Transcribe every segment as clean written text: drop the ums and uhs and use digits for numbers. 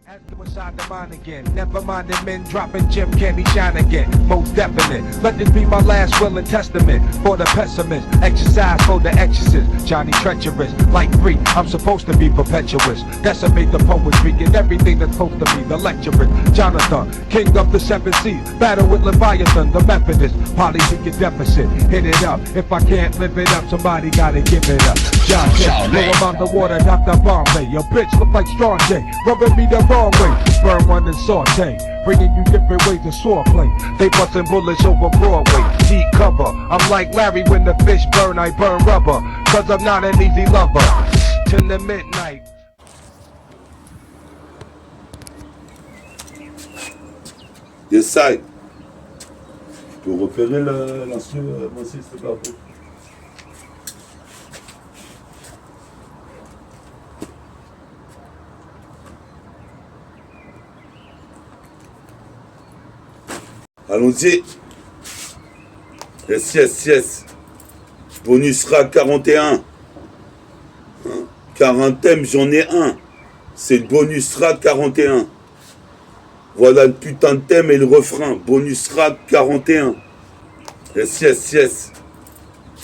Inside the mind again. Never mind the men dropping Jim Candy shine again. Most definite. Let this be my last will and testament for the pessimist. Exercise for the exorcist. Johnny treacherous, like free. I'm supposed to be perpetuous. Decimate the poetry and everything that's supposed to be the lecturist. Jonathan, king of the seven seas. Battle with Leviathan, the Methodist. Polytheistic deficit. Hit it up. If I can't live it up, somebody gotta give it up. John Jay, blow him on the water, Dr. Bombay. Your bitch look like Strong J. Rubbing me the wrong way. Burn one and saute, bringing you different ways of swordplay. They busting bullets over Broadway, deep cover. I'm like Larry when the fish burn, I burn rubber. Cause I'm not an easy lover. Till the midnight. Yes, side. Tu peux repérer l'instru, moi aussi, c'est pas beau. Allons-y. Yes. Bonus RAC 41. Car un thème, j'en ai un. C'est le bonus RAC 41. Voilà le putain de thème et le refrain. Bonus RAC 41. Yes.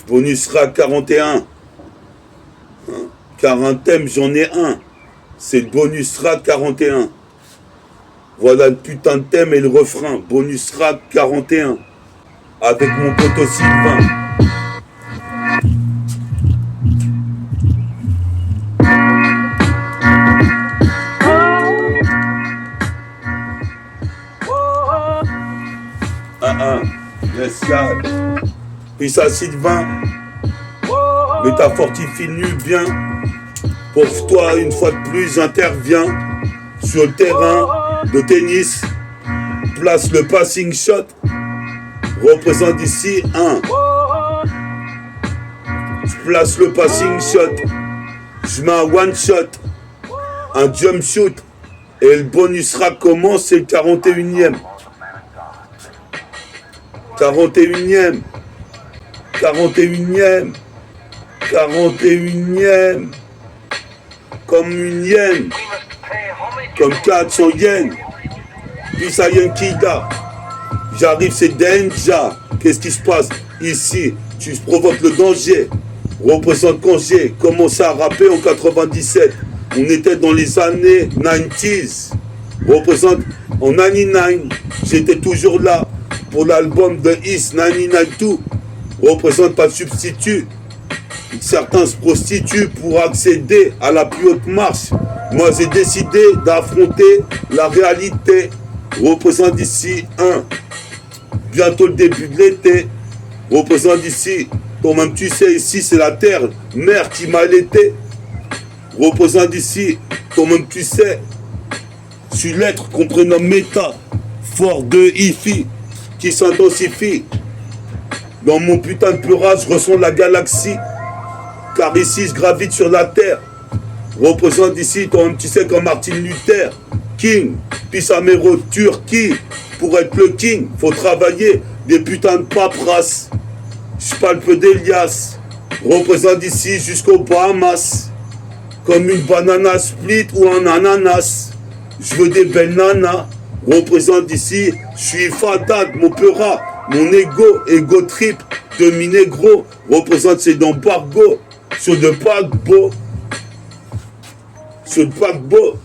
Bonus RAC 41. Car un thème, j'en ai un. C'est le bonus RAC 41. Voilà le putain de thème et le refrain. Bonus RAC 41. Avec mon poteau Sylvain. Yes, God. Puis ça, Sylvain. Mais t'as fortifié nu bien. Pour toi, une fois de plus, j'interviens sur le terrain de tennis, place le passing shot, représente ici un. Je place le passing shot, je mets un one shot, un jump shoot, et le bonus RAC commence, c'est le 41e. 41e. 41e. 41e. Comme une hyène. Comme 400 yens. Puis ça y est, Kida. J'arrive, c'est Denja. Qu'est-ce qui se passe ici? Tu provoques le danger. Représente congé. Commence à rapper en 97. On était dans les années 90s. Représente en 99. J'étais toujours là pour l'album de East 992. Représente pas de substitut. Certains se prostituent pour accéder à la plus haute marche. Moi j'ai décidé d'affronter la réalité. Représente ici un. Bientôt le début de l'été. Représente ici. Toi-même tu sais, ici c'est la terre mère qui m'a allaité. Représente ici. Toi-même tu sais. Je suis l'être qu'on prénomme méta. Fort de hi-fi qui s'intensifie. Dans mon putain de pleurage, je ressens la galaxie. Car ici je gravite sur la terre. Représente ici, toi-même tu sais, comme Martin Luther King, puis sa mère Turquie. Pour être le king, faut travailler des putains de paperasses. Je parle peu d'Elias. Représente ici jusqu'aux Bahamas. Comme une banana split ou un ananas. Je veux des belles nanas. Représente ici, je suis fatal, mon peura, mon ego trip de mi négro. Représente c'est d'embargo. Sur le paquebot. Sur le paquebot.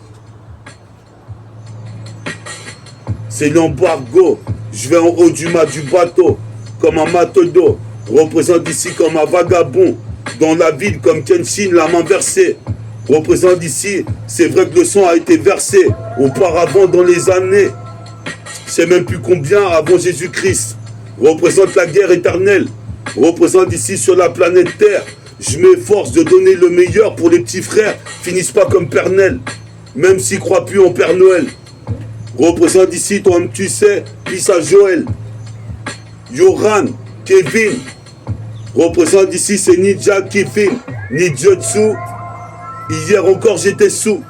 C'est l'embargo. Je vais en haut du mât du bateau. Comme un matelot. Représente ici comme un vagabond. Dans la ville comme Kenshin, la main versée. Représente ici, c'est vrai que le sang a été versé. Auparavant dans les années. Je sais même plus combien avant Jésus-Christ. Représente la guerre éternelle. Représente ici sur la planète Terre. Je m'efforce de donner le meilleur pour les petits frères. Finissent pas comme Pernel. Même s'ils croient plus en Père Noël. Représente ici, toi-même tu sais, fils à Joël. Yoran, Kevin. Représente ici, c'est Ninja Kifin. Nijutsu. Hier encore j'étais sous.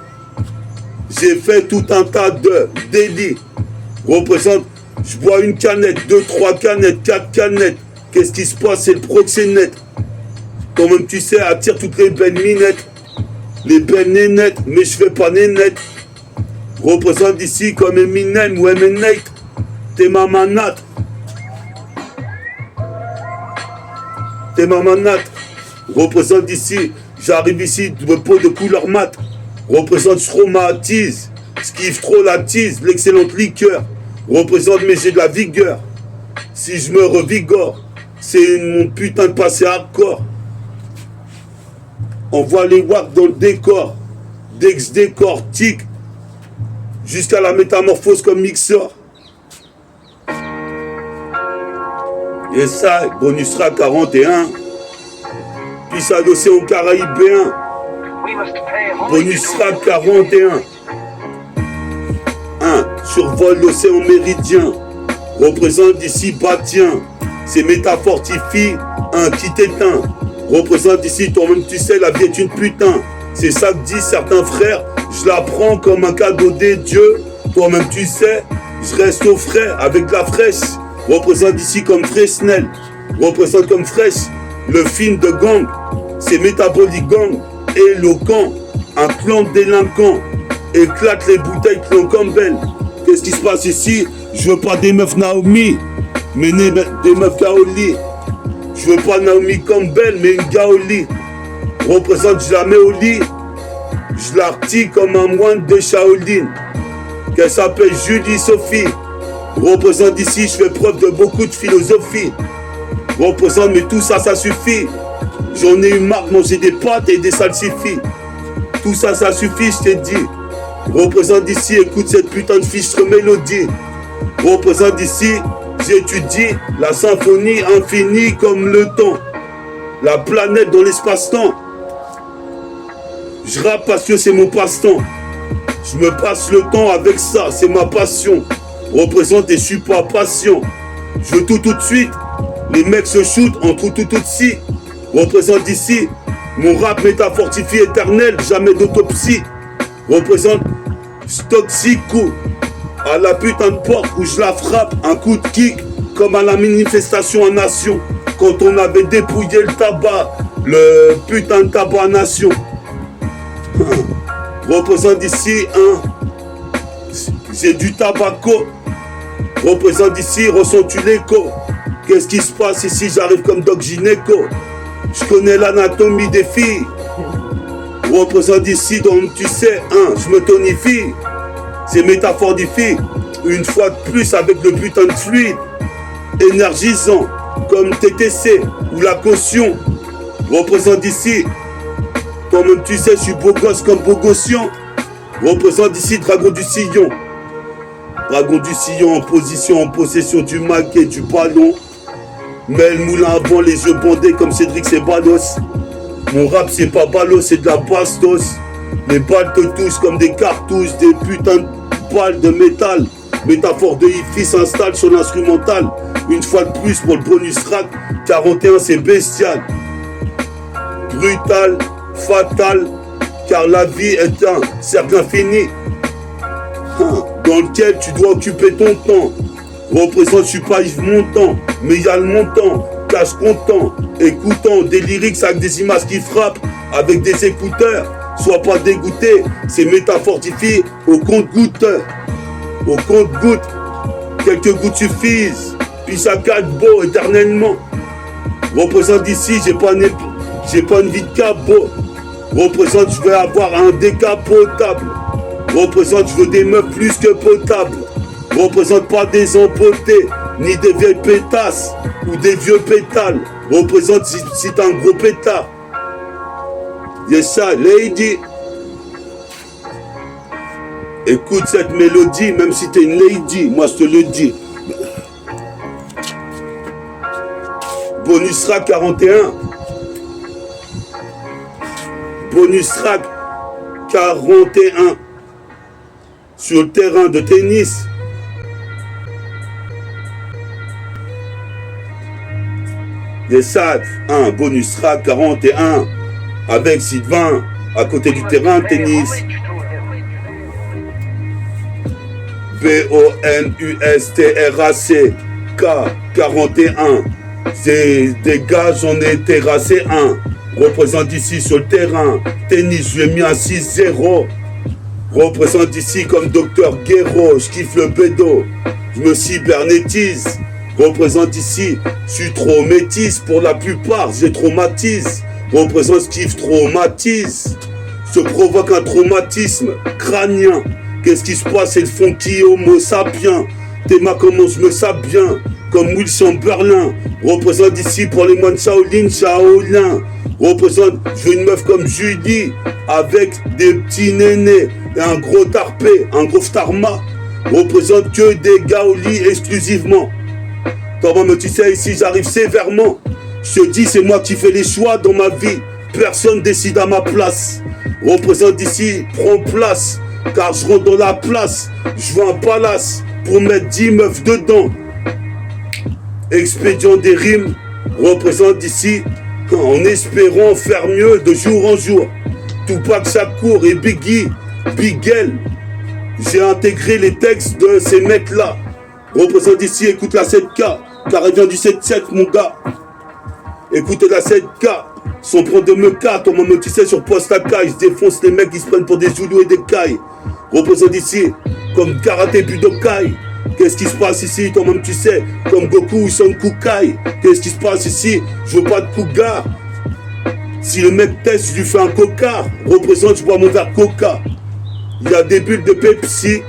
J'ai fait tout un tas de délits. Représente, je bois une canette, 2, 3 canettes, 4 canettes. Qu'est-ce qui se passe? C'est le proxénète. Toi-même tu sais, attire toutes les belles minettes. Les belles nénettes, mais je fais pas nénettes. représente ici comme Eminem ou Eminem, Temamanat. Temamanat, représente ici, j'arrive ici, de peau de couleur mat, représente Stromatise, Skiff trop la tease, l'excellente liqueur, représente mais j'ai de la vigueur, si je me revigore, c'est mon putain de passé hardcore. On voit les wacks dans le décor, Dex décortique, jusqu'à la métamorphose comme mixeur. Et ça, bonus track 41, puis ça l'océan caraïbéen, bonus track 41, 1, survole l'océan méridien, représente ici Batien, c'est métafortifie, un qui t'éteint, représente ici toi-même tu sais la vie est une putain, c'est ça que disent certains frères, je la prends comme un cadeau des dieux, toi-même tu sais, je reste au frais avec de la fraîche, représente ici comme Fresnel, représente comme fraîche, le film de gang, c'est métabolique gang, éloquent, un clan de délinquants, éclate les bouteilles clan Campbell. Qu'est-ce qui se passe ici? Je veux pas des meufs Naomi, mais des meufs Gaoli. Je veux pas Naomi Campbell, mais une Gaoli. Représente, je la mets au lit, je la retire comme un moine de Shaolin. Qu'elle s'appelle Julie Sophie. Représente ici, je fais preuve de beaucoup de philosophie. Représente, mais tout ça, ça suffit. J'en ai eu marre de manger des pâtes et des salsifis. Tout ça, ça suffit, je t'ai dit. Représente ici, écoute cette putain de fichtre mélodie. Représente ici, j'étudie la symphonie infinie comme le temps. La planète dans l'espace-temps. Je rappe parce que c'est mon passe-temps. Je me passe le temps avec ça, c'est ma passion. Représente et je suis pas patient. Je veux tout de suite. Les mecs se shootent entre tout de suite. Représente ici mon rap métafortifié éternel, jamais d'autopsie. Représente Stoxico à la putain de porte où je la frappe, un coup de kick comme à la manifestation en nation. Quand on avait dépouillé le tabac, le putain de tabac nation. Représente ici j'ai du tabaco. Représente ici, ressens-tu l'écho? Qu'est-ce qui se passe ici? J'arrive comme Doc Gynéco. Je connais l'anatomie des filles. Représente ici, donc tu sais, je me tonifie. C'est métaphorifie. Une fois de plus avec le putain de fluide. Énergisant, comme TTC ou la caution. Représente ici. Toi-même tu sais, je suis beau gosse comme Bogossian. Représente ici, dragon du sillon. Dragon du sillon en position, en possession du mac et du ballon. Mais le moulin avant, les yeux bandés comme Cédric c'est Balos. Mon rap c'est pas Balos, c'est de la bastos. Les balles te touchent comme des cartouches, des putains de balles de métal. Métaphore de hi-fi s'installe sur l'instrumental. Une fois de plus pour le bonus track, 41 c'est bestial. Brutal, fatal, car la vie est un cercle infini. Dans lequel tu dois occuper ton temps. Représente, je suis pas Yves Montand, mais il y a le montant, cache content, écoutant des lyrics avec des images qui frappent, avec des écouteurs. Sois pas dégoûté, c'est métafortifié au compte-goutte. Au compte-goutte, quelques gouttes suffisent, puis ça cadre beau éternellement. Représente ici, j'ai pas une vie de cabot. Représente, je vais avoir un décapotable. Représente, je veux des meufs plus que potables. Représente pas des empotés, ni des vieilles pétasses, ou des vieux pétales. Représente si t'es un gros pétard. Yes, ça, lady. Écoute cette mélodie, même si t'es une lady, moi je te le dis. Bonus track 41. Bonus track 41. Sur le terrain de tennis. Des sacs, bonus track 41 avec Sylvain à côté du terrain de tennis. BONUSTRAC K 41. C'est des gars, j'en ai terrassé un. Représente ici sur le terrain. Tennis, je l'ai mis à 6-0. Représente ici comme Docteur Guéraud, je kiffe le bédo, je me cybernétise. Représente ici, je suis trop métisse pour la plupart, j'ai traumatise. Représente ce qui traumatise, se provoque un traumatisme crânien. Qu'est-ce qui se passe? C'est le funky homo sapiens. Théma comment je me sape bien, comme Will Chamberlain. Représente ici pour les moines Shaolin, Shaolin. Représente, je veux une meuf comme Julie, avec des petits nénés et un gros tarpé, un gros starma. Représente que des gars au lit exclusivement. Toi, mais tu sais, ici j'arrive sévèrement. Je te dis, c'est moi qui fais les choix dans ma vie. Personne décide à ma place. Représente ici, prends place, car je rentre dans la place. Je veux un palace pour mettre 10 meufs dedans. Expédient des rimes, représente ici, en espérant faire mieux de jour en jour. Tupac Shakur et Biggie, Bigel. J'ai intégré les textes de ces mecs-là. Représente ici, écoute la 7K, car elle vient du 7-7, mon gars. Écoutez la 7K, sans prendre de me cas, toi même tu sais sur poste à caille, je défonce les mecs qui se prennent pour des Zoulous et des cailles. Représente ici, comme karaté Budokai. Qu'est-ce qui se passe ici, toi-même tu sais, comme Goku ou Son Kukai. Qu'est-ce qui se passe ici, je veux pas de cougar. Si le mec teste, je lui fais un coca. Représente, je bois mon verre coca. Il y a des bulles de Pepsi,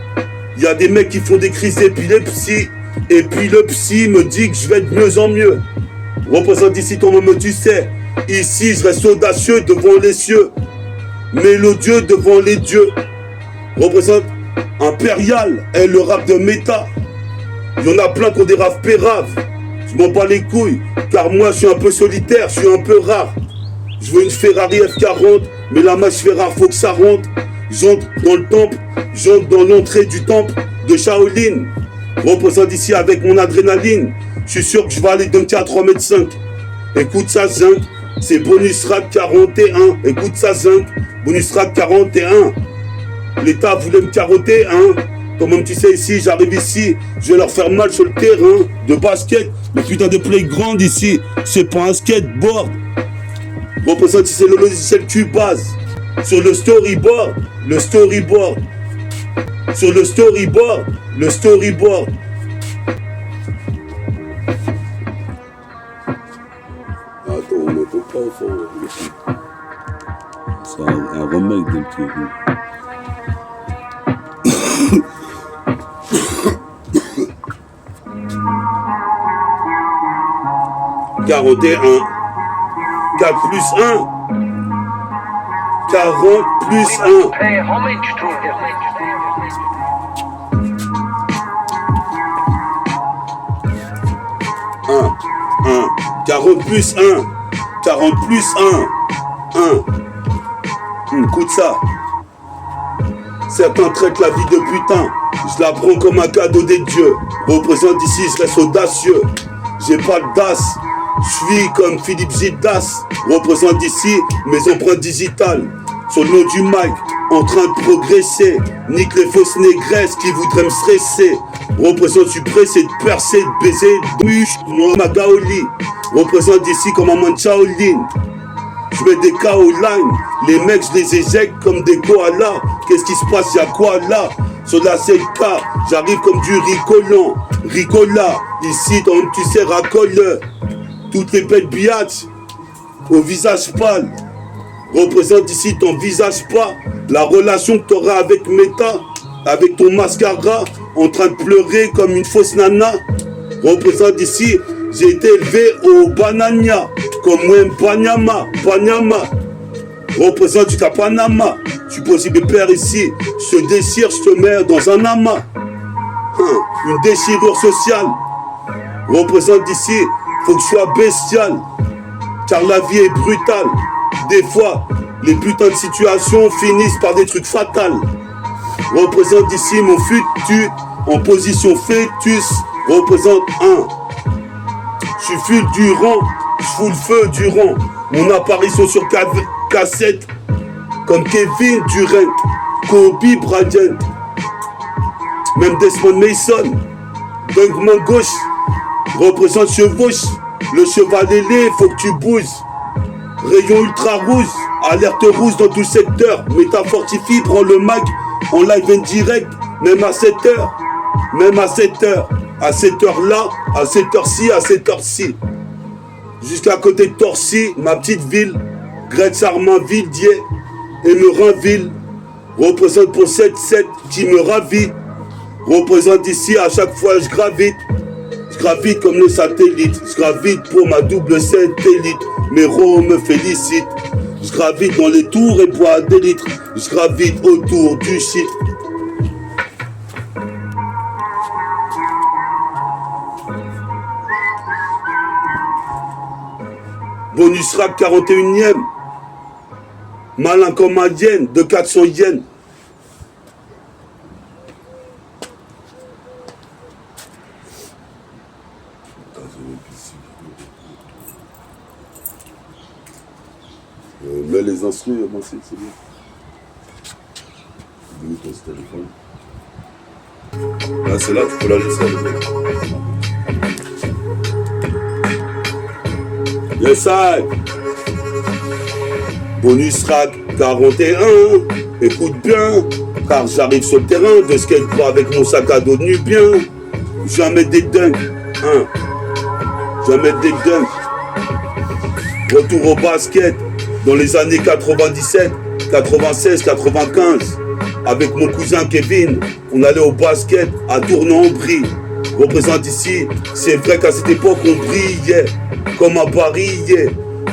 il y a des mecs qui font des crises d'épilepsie. Et puis le psy me dit que je vais de mieux en mieux. Représente ici, toi-même tu sais, ici je reste audacieux devant les cieux, mélodieux devant les dieux. Représente impérial et le rap de méta. Il y en a plein qui ont des raves péraves. Je m'en bats les couilles, car moi je suis un peu solitaire, je suis un peu rare. Je veux une Ferrari F40, mais la match Ferrari faut que ça rentre. J'entre dans le temple, j'entre dans l'entrée du temple de Shaolin. Représente ici avec mon adrénaline. Je suis sûr que je vais aller dunker à 3,5 m. Écoute ça, zinc, c'est bonus rap 41. Écoute ça, zinc, bonus rap 41. L'État voulait me carotter, hein. Toi-même tu sais ici, j'arrive ici, je vais leur faire mal sur le terrain de basket. Le putain de playground ici, c'est pas un skateboard. Représente ici le logiciel Cubase. Sur le storyboard, le storyboard. Sur le storyboard, le storyboard. Attends, on ne peut pas au fond. C'est un remake d'un truc. 41, 4 plus 1, 40 plus 1. Hey, homie, tu trouves 40 plus 1, 40 plus 1. Écoute ça. Certains traitent la vie de putain. Je la prends comme un cadeau des dieux. Représente ici, je reste audacieux. J'ai pas de DAS. Je suis comme Philippe Gildas. Représente ici mes empreintes digitales. Sur le nom du mic, en train de progresser. Nique les fausses négresses qui voudraient me stresser. Représente, je suis pressé de percer, de baiser, de muche, ma gaoli. Représente ici comme un man Shaolin. Je mets des KO line, les mecs je les éjecte comme des koalas. Qu'est-ce qui se passe, y'a quoi là? Sur la 7K, j'arrive comme du ricolant. Ricola, ici dans tu sais racole. Toutes les belles biatches, au visage pâle. Représente ici ton visage pas. La relation que t'auras avec Meta, avec ton mascara, en train de pleurer comme une fausse nana. Représente ici, j'ai été élevé au banania. Comme moi, Panyama. Représente jusqu'à Panama. Je suis possible de père ici. Je te déchire, je te mets dans un amas. Une déchirure sociale. Représente ici, faut que je sois bestial. Car la vie est brutale. Des fois, les putains de situations finissent par des trucs fatals. Représente ici mon futur en position fœtus. Représente 1. Je suis fulgurant. Je fous le feu durant mon apparition sur cassette comme Kevin Durant, Kobe Bryant, même Desmond Mason, Dunk main gauche, représente chevauche, le cheval ailé, faut que tu bouges, rayon ultra rouge, alerte rouge dans tout le secteur, méta fortifie, prends le mag, en live en direct, même à 7h. Même à 7h. À cette heure-là, à cette heure-ci, à cette heure-ci. Jusqu'à côté de Torcy, ma petite ville, Gretz-Armainville, Dié, et Meurinville, représente pour 7-7 qui me ravit. Représente ici, à chaque fois je gravite comme le satellite. Je gravite pour ma double satellite. Mes ros me félicitent. Je gravite dans les tours et bois des litres. Je gravite autour du shit. Bonus rap 41e. Malin comme un yen, de 400 yens. Mets les instruments, moi c'est bien. Donne ton téléphone. Là, c'est là, tu peux la laisser aller. Yes, I. Bonus rack 41. Écoute bien, car j'arrive sur le terrain de skateboard avec mon sac à dos nu bien. Jamais des dunks. Hein. Jamais des dunks. Retour au basket. Dans les années 97, 96, 95, avec mon cousin Kevin, on allait au basket à Tournan-en-Brie. Représente ici, c'est vrai qu'à cette époque on brillait, comme à Paris, yeah.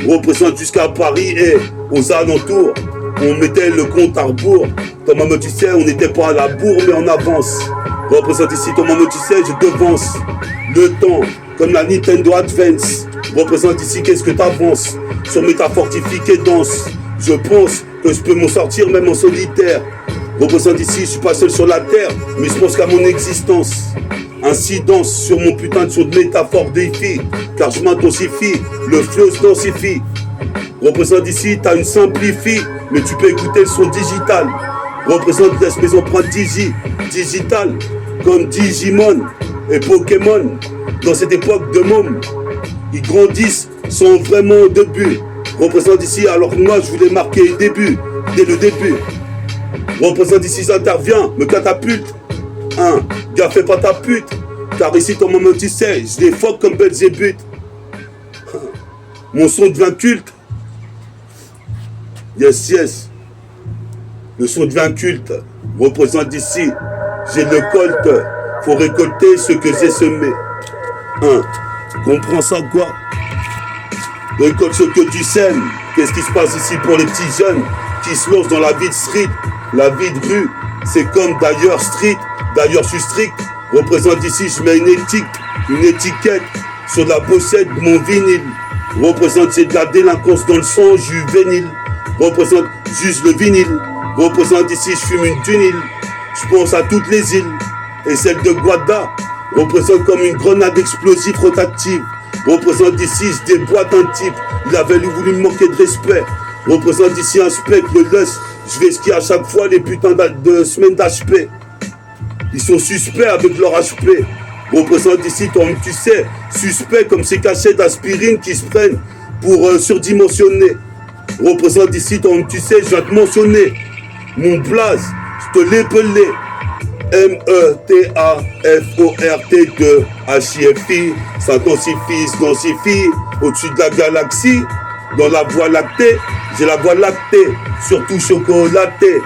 Représente jusqu'à Paris et aux alentours, on mettait le compte à rebours. Ton maman tu sais, on n'était pas à la bourre mais en avance. Représente ici, ton maman tu sais, je devance le temps, comme la Nintendo Advance. Représente ici, qu'est-ce que t'avances sur métafortifique dense. Je pense que je peux m'en sortir même en solitaire. Représente ici, je suis pas seul sur la terre, mais je pense qu'à mon existence. Incidence sur mon putain de son de métaphore défi, car je m'intensifie, le flow se densifie. Représente ici, t'as une simplifie, mais tu peux écouter le son digital. Représente laisse mes empreintes digital, comme Digimon et Pokémon. Dans cette époque de môme, ils grandissent sans vraiment au début. Représente ici alors que moi je voulais marquer le début, dès le début. Représente ici j'interviens, me catapulte. Hein, gars fais pas ta pute, car ici ton moment tu sais, je les fuck comme Belzébuth. Mon son devient culte. Yes, yes. Le son devient culte. Représente ici, j'ai le colte. Faut récolter ce que j'ai semé. Hein, comprends ça quoi? Récolte ce que tu sèmes. Qu'est-ce qui se passe ici pour les petits jeunes qui se lancent dans la vie de street? La vie de rue, c'est comme d'ailleurs street. D'ailleurs je suis strict. Représente ici, je mets une étiquette sur la pochette de mon vinyle. Représente, c'est de la délinquance dans le sang juvénile. Représente juste le vinyle. Représente ici, je fume une tunile. Je pense à toutes les îles. Et celle de Guada représente comme une grenade explosive rotative. Représente ici, je déboîte un type. Il avait voulu me manquer de respect. Représente ici un spectre, le lust. Je vais skier à chaque fois les putains de semaines d'HP. Ils sont suspects avec leur HP. Représente ici, toi tu sais, suspect comme ces cachets d'aspirine qui se prennent pour surdimensionner. Représente ici, toi tu sais, je viens te mentionner. Mon blaze, je te l'ai pelé. METAFORT2 HIFI, s'intensifie, se densifie au-dessus de la galaxie. Dans la voie lactée, j'ai la voie lactée, surtout chocolatée.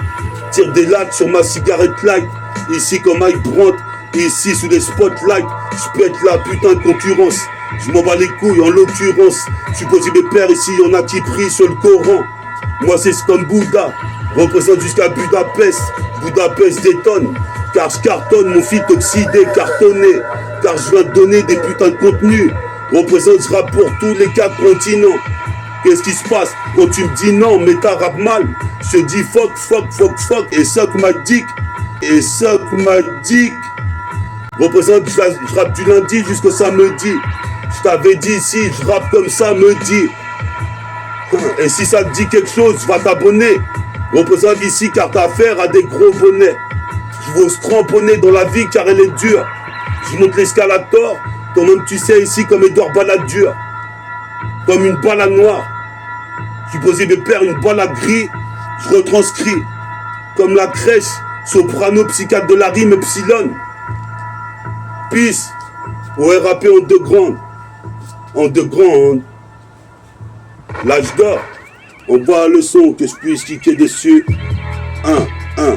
Tire des lattes sur ma cigarette light. Ici comme Mike Brandt, ici sous les spotlights. Je pète la putain de concurrence. Je m'en bats les couilles en l'occurrence. Je suis posé mes pères ici, y'en a qui prient sur le Coran. Moi c'est comme Bouddha, représente jusqu'à Budapest. Budapest détonne, car je cartonne mon fils oxydé, cartonné. Car je viens te donner des putains de contenus. Représente, je rappe pour tous les 4 continents. Qu'est-ce qui se passe quand tu me dis non, mais t'as rap mal? Je te dis fuck, et suck ma dick. Et suck ma dick. Représente, je rappe du lundi jusqu'au samedi. Je t'avais dit ici, je rappe comme ça, me dit. Et si ça te dit quelque chose, va t'abonner. Représente ici car t'as affaire à des gros bonnets. Je veux se cramponner dans la vie car elle est dure. Je monte l'escalator, toi-même tu sais ici comme Edouard Balladur. Comme une balade noire. Je suis posé mes pères, une balade gris, je retranscris. Comme la crèche soprano, psychiatre de la rime, Epsilon. Peace, au RAP en deux grandes, l'âge d'or, on voit le son que je puisse cliquer dessus. 1,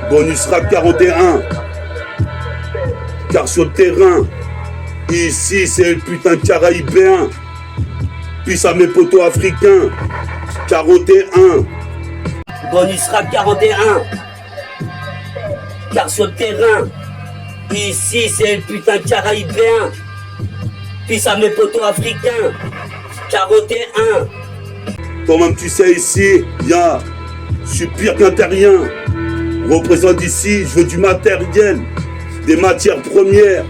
bonus rap 41, car sur le terrain, ici c'est le putain de caraïbéen, puis à mes potos africains, 41. Bonus rap 41, car sur le terrain, ici c'est le putain de caraïbéen, puis à mes potos africains, 41. Toi-même tu sais ici, je suis pire qu'un terrien. Représente ici, je veux du matériel, des matières premières,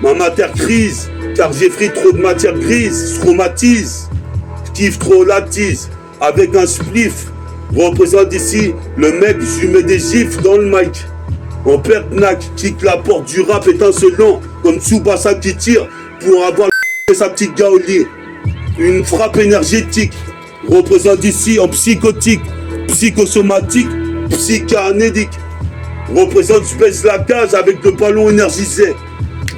ma matière crise, car j'ai pris trop de matière grise, je traumatise, je kiffe trop la tise, avec un spliff. Représente ici, le mec, je lui mets des gifs dans le mic. En pertenac, kick la porte du rap étincelant, comme Tsubasa qui tire pour avoir sa petite gaolie. Une frappe énergétique, représente ici en psychotique, psychosomatique, psychanédique. Représente, je baisse la cage avec le ballon énergisé.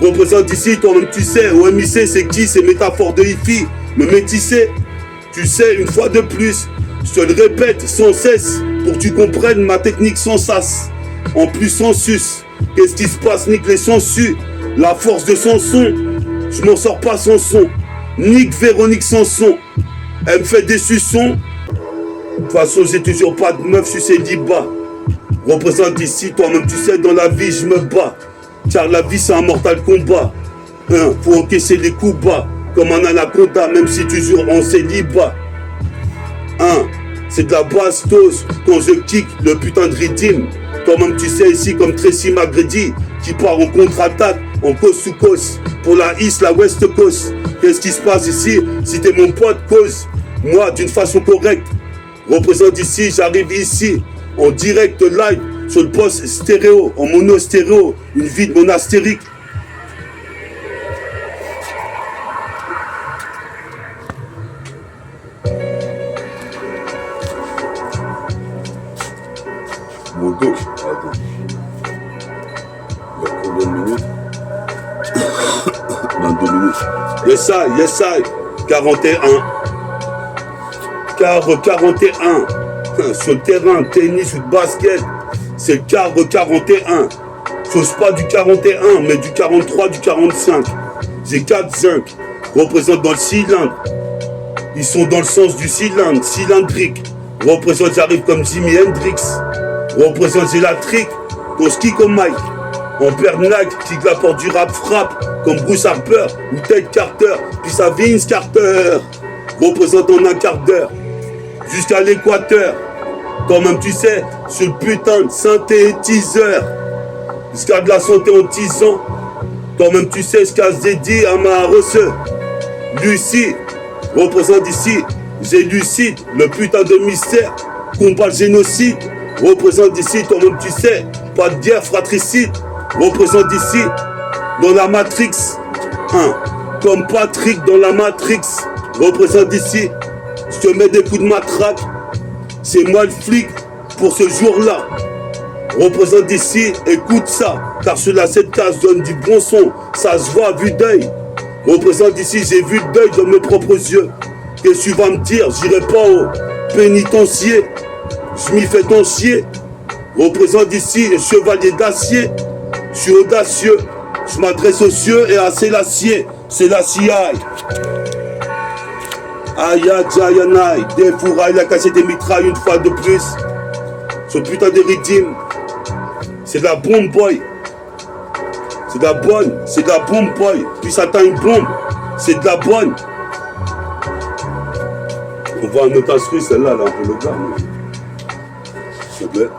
Représente ici, toi-même tu sais, OMIC c'est qui? C'est métaphore de hi-fi, le métissé. Tu sais, une fois de plus, je te le répète sans cesse, pour que tu comprennes ma technique sans sas. En plus sans sus, qu'est-ce qui se passe? Nique les sensus, la force de son son, je m'en sors pas sans son. Nique Véronique Sanson, elle me fait des suçons. De toute façon, j'ai toujours pas de meuf, je suis célibat. Représente ici, toi-même tu sais, dans la vie je me bats. Car la vie c'est un mortal combat. Faut encaisser les coups bas, comme un anaconda, même si toujours en célibat. C'est de la bastos quand je kick le putain de rythme. Toi-même tu sais ici comme Tracy McGrady, qui part en contre-attaque, en cause sous cause. Pour la East, la West Coast. Qu'est-ce qui se passe ici? Si t'es mon pote, cause moi d'une façon correcte. Représente ici, j'arrive ici, en direct live, sur le poste stéréo, en mono stéréo, une vie de monastérique. Mon dos, attends. Il y a combien de minutes? 22 minutes. Yes I, 41. Cadre 41. Sur le terrain, tennis ou de basket, c'est le cadre 41. Chose pas du 41, mais du 43, du 45. J'ai 4-5. Représente dans le cylindre. Ils sont dans le sens du cylindre, cylindrique. Représente, j'arrive comme Jimi Hendrix. Représente, j'ai la trick. Quand je kick au mic. En pernac, kick la porte du rap frappe. Comme Bruce Harper ou Ted Carter. Puis ça Vince Carter. Représente en un quart d'heure. Jusqu'à l'équateur. Toi-même tu sais, ce putain de synthétiseur. Jusqu'à de la santé en 10 ans. Toi-même tu sais ce qu'a Zeddy à ma resseur. Lucie, représente ici, j'ai lucide, le putain de mystère. Combat le génocide. Représente ici, toi-même tu sais, pas de guerre fratricide. Représente ici, dans la Matrix. Comme Patrick dans la Matrix. Représente ici, je te mets des coups de matraque. C'est moi le flic pour ce jour-là. Représente ici, écoute ça, car cela cette case donne du bon son, ça se voit à vue d'œil. Représente ici, j'ai vu le deuil dans mes propres yeux. Qu'est-ce que tu vas me dire? J'irai pas au pénitencier, je m'y fais ton chier. Représente ici, le chevalier d'acier, je suis audacieux, je m'adresse aux cieux et à Sélassié, Sélassié. Aïe aïe aïe, des fourrailles, il a cassé des mitrailles une fois de plus. Ce putain de rythme, c'est de la bombe boy. C'est de la bonne, c'est de la bombe boy. Puis ça t'a une bombe, c'est de la bonne. On voit un autre instru, celle-là, elle a un peu le gars. S'il te plaît.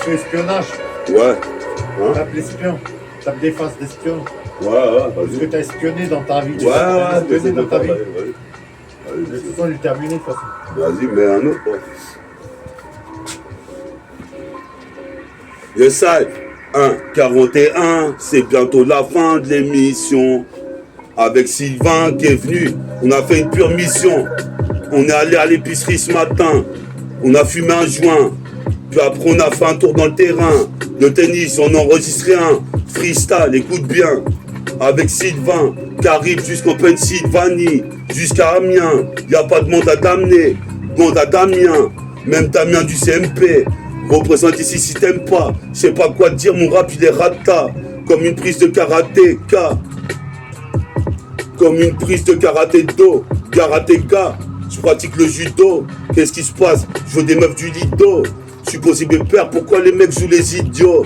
C'est espionnage. Ouais. Hein? Tape l'espion. Tape des faces d'espion. Ouais, Parce que vas-y. t'as espionné dans ta vie. Ouais, T'as ouais, espionné dans ta vie. vas-y. De toute façon, il est terminé de toute façon. Vas-y, mets un autre. Ouais. Yes, I. 41, c'est bientôt la fin de l'émission. Avec Sylvain qui est venu, on a fait une pure mission. On est allé à l'épicerie ce matin. On a fumé un joint. Puis après on a fait un tour dans le terrain. Le tennis, on enregistrait un freestyle, écoute bien. Avec Sylvain, qui arrive jusqu'en Pennsylvanie, jusqu'à Amiens. Y a pas de monde à d'amener, monde à Damien. Même Damien du CMP. Représente ici si t'aimes pas. Je sais pas quoi te dire, mon rap il est rata. Comme une prise de karatéka. Comme une prise de karaté-do. Karatéka. Je pratique le judo. Qu'est-ce qui se passe? Je veux des meufs du lido. Je suis possible père, pourquoi les mecs jouent les idiots?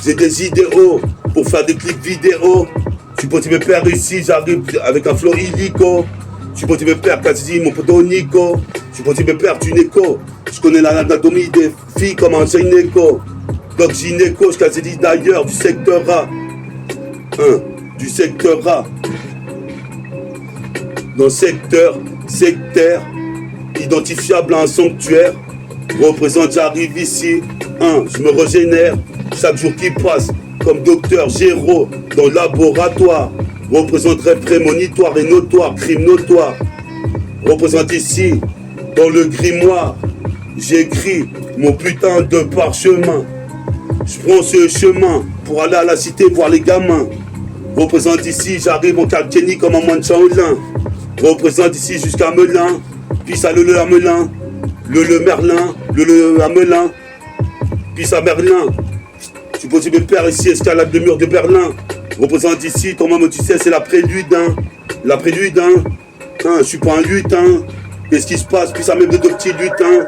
J'ai des idéaux pour faire des clips vidéo. Je suis possible père ici, j'arrive avec un flow illico. Je suis possible père, quasi mon poteau Nico. Je suis possible père du Neko. Je connais l'anatomie des filles comme un gynéco. Donc gynéco, je quasi dit d'ailleurs, du secteur A. Du secteur A. Dans le secteur, identifiable à un sanctuaire. Représente, j'arrive ici, je me régénère, chaque jour qui passe, comme docteur Géraud, dans le laboratoire. Représente rêve prémonitoire et notoire, crime notoire. Représente ici, dans le grimoire, j'écris mon putain de parchemin. Je prends ce chemin pour aller à la cité voir les gamins. Représente ici, j'arrive en Calcénie comme un moine Shaolin. Représente ici jusqu'à Melun, puis ça le à Melun. Le Merlin, le à Melun, puis ça Merlin. Je suis possible père ici, escalade de mur de Berlin. Représente ici, ton maman tu sais, c'est la prélude, La prélude, je suis pas un lutin. Qu'est-ce qui se passe? Puis ça met de deux petits lutins.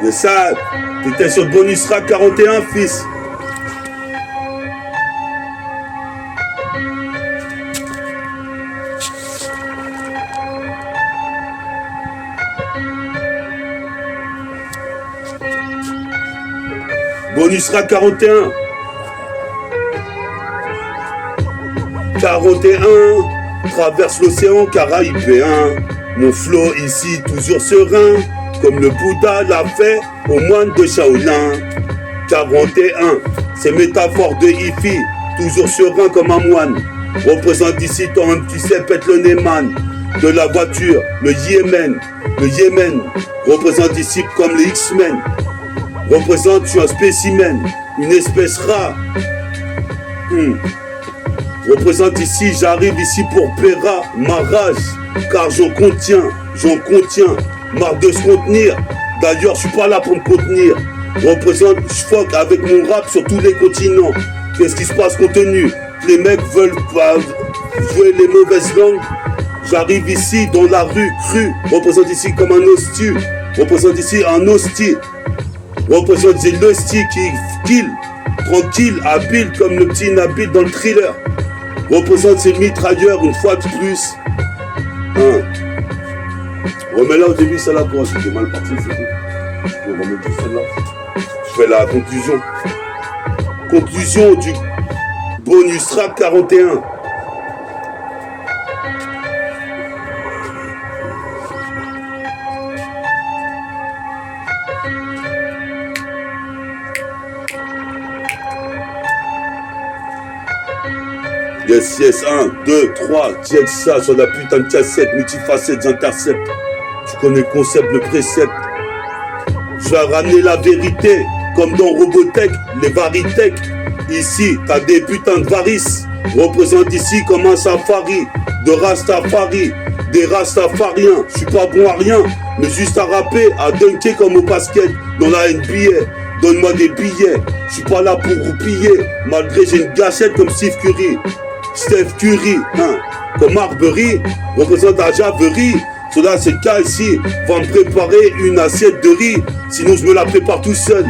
Et ça, t'étais sur le bonus rack 41, fils. Bonus rack 41. 41, traverse l'océan caraïbéen. Mon flow ici toujours serein, comme le Bouddha l'a fait au moine de Shaolin. 41, c'est métaphore de hippie, toujours serein comme un moine. Représente ici ton tu sais, pète le Neyman. De la voiture, le Yémen. Représente ici comme les X-Men. Représente, je suis un spécimen, une espèce rare. Représente ici, j'arrive ici pour Péra, ma rage, car j'en contiens, marre de se contenir. D'ailleurs, je suis pas là pour me contenir. Représente, je fuck avec mon rap sur tous les continents. Qu'est-ce qui se passe contenu? Les mecs veulent jouer les mauvaises langues. J'arrive ici dans la rue crue. Représente ici comme un hostie. Représente ici un hostie. Représente c'est l'hostie qui kill, tranquille, habile comme le petit Nabil dans le thriller. Représente ses mitrailleurs une fois de plus. Remets-la au début, celle-là, toi, c'était mal parti, c'est tout. Je peux remettre celle-là. Je fais la conclusion. Conclusion du bonus track 41. Yes, 1, 2, 3, check ça sur la putain de cassette, multifacette, j'intercepte. Tu connais le concept, le précepte. Je vais ramener la vérité, comme dans Robotech, les Varitech. Ici, t'as des putains de varices. Représente ici comme un safari, de Rastafari, des Rastafariens. Je suis pas bon à rien, mais juste à rapper, à dunker comme au basket, dans la NBA. Donne-moi des billets, je suis pas là pour roupiller, malgré j'ai une gâchette comme Steve Curry. Steph Curry, comme Marbury, représente la Javerie. Cela c'est le cas ici, va me préparer une assiette de riz, sinon je me la prépare tout seul.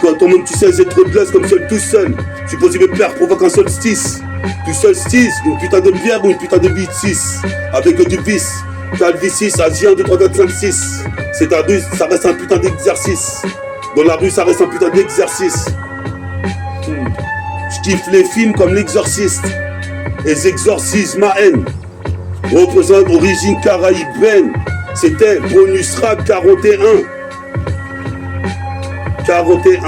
Quand ton monde tu sais c'est trop de glace comme seul tout seul. Je suis possible de plaire provoque un solstice. Du solstice, une putain de bière ou une putain de beat 6. Avec du vice, 4 V6, Asien 2, 3, 4, 5, 6. C'est ta rue, ça reste un putain d'exercice. Dans la rue ça reste un putain d'exercice. Je kiffe les films comme l'exorciste. Et j'exorcise ma haine. Représente origine caraïbène. C'était bonus rap 41. 41.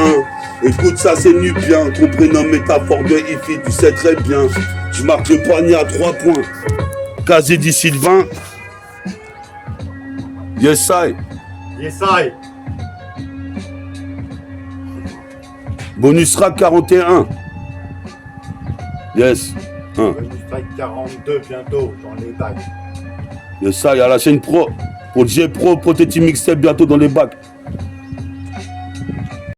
Écoute ça c'est nubien. Comprenant métaphore de hippie, tu sais très bien. Je marque le poignet à 3 points. Casé dit Sylvain. Yes, I. Yes, I. Bonus track 41. Yes. 1. Bonus track 42 bientôt dans les bacs. Yes, I. À la chaîne pro. Pour J Pro, Protective Mixtape bientôt dans les bacs.